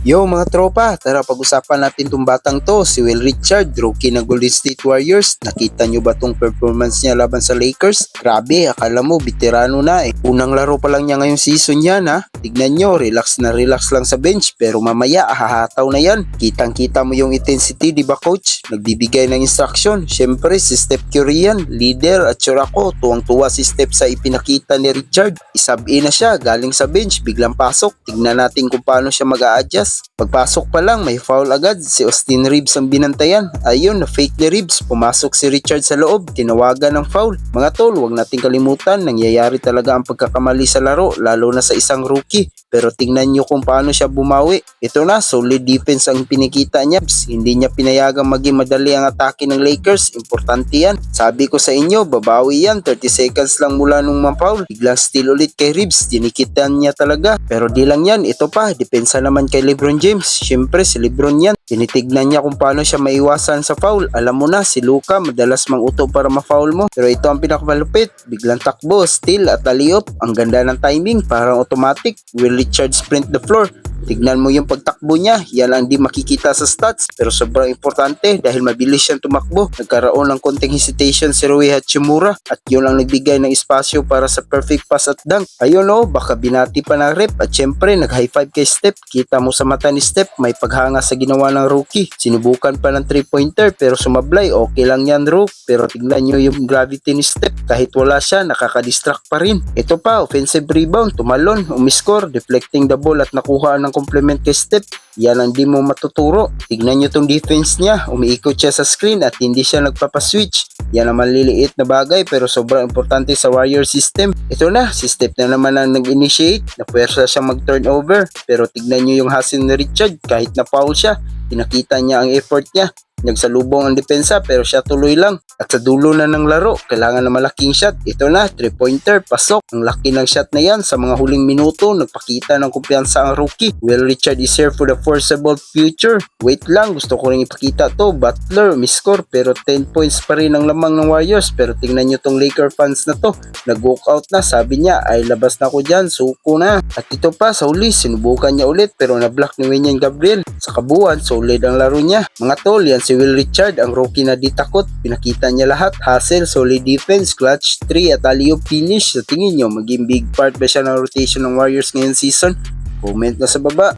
Yo mga tropa, tara pag-usapan natin tong batang to, si Will Richard, rookie ng Golden State Warriors. Nakita nyo ba tong performance niya laban sa Lakers? Grabe, akala mo veterano na eh. Unang laro pa lang niya ngayong season yan ha. Tignan nyo, relax na relax lang sa bench pero mamaya hahataw na yan. Kitang kita mo yung intensity, di ba coach? Nagbibigay ng instruction. Syempre si Steph Curry yan, leader at sure ako, tuwang-tuwa si Steph sa ipinakita ni Richard. Isab-in na siya, galing sa bench, biglang pasok. Tignan natin kung paano siya mag-a-adjust. Pagpasok pa lang may foul agad, si Austin Reeves ang binantayan. Ayun, na fake ni Reeves, pumasok si Richard sa loob, tinawagan ng foul. Mga tol, huwag nating kalimutan, nangyayari talaga ang pagkakamali sa laro, lalo na sa isang rookie. Pero tingnan nyo kung paano siya bumawi. Ito na, solid defense ang pinikita niya. Hindi niya pinayagang maging madali ang atake ng Lakers. Importante yan. Sabi ko sa inyo, babawi yan. 30 seconds lang mula nung ma-foul. Biglang steal ulit kay Reeves. Dinikitan niya talaga. Pero di lang yan. Ito pa, depensa naman kay LeBron James. Siyempre, si LeBron yan. Tinitignan niya kung paano siya maiwasan sa foul. Alam mo na, si Luka madalas mang-uto para ma-foul mo. Pero ito ang pinakamalupit. Biglang takbo, steal at alley-oop. Ang ganda ng timing. Parang automatic. Will Richard sprint the floor. Tignan mo yung pagtakbo niya, yan ang di makikita sa stats pero sobrang importante dahil mabilis siyang tumakbo. Nagkaroon ng konting hesitation si Rui Hachimura at yun ang nagbigay ng espasyo para sa perfect pass at dunk. Ayun o, baka binati pa ng rep at syempre nag high five kay Steph. Kita mo sa mata ni Steph may paghanga sa ginawa ng rookie. Sinubukan pa ng 3-pointer pero sumablay, okay lang yan Rook. Pero tignan nyo yung gravity ni Steph, kahit wala siya nakakadistract pa rin. Ito pa, offensive rebound, tumalon, umiscore, deflecting the ball at nakuha ng complement kay Steph. Yan ang di mo matuturo. Tignan nyo tong defense niya, umiikot siya sa screen at hindi siya nagpapaswitch. Yan ang maliliit na bagay pero sobrang importante sa Warrior system. Ito na, si Steph na naman ang nag-initiate, napuwersa siya mag-turnover. Pero tignan nyo yung hustle ni Richard, kahit na foul siya, pinakita niya ang effort niya. Nagsalubong ang depensa pero siya tuloy lang. At sa dulo na ng laro, kailangan na malaking shot. Ito na, 3-pointer, pasok. Ang laki ng shot na yan sa mga huling minuto. Nagpakita ng kumpiyansa ang rookie. Will Richard is here for the foreseeable future. Wait lang, gusto ko rin ipakita to. Butler, miscore pero 10 points pa rin ang lamang ng Warriors. Pero tingnan nyo tong Laker fans na to. Nag-walk out na, sabi niya, ay labas na ako dyan, suko na. At ito pa, sa huli, sinubukan niya ulit pero na-block ni Wenyan Gabriel. Sa kabuuan, solid ang laro niya. Mga tol, yan si Will Richard, ang rookie na di takot. Pinakita niya lahat, hustle, solid defense, clutch 3 at alley-oop finish. Sa tingin nyo, maging big part ba siya ng rotation ng Warriors ngayong season? Comment na sa baba.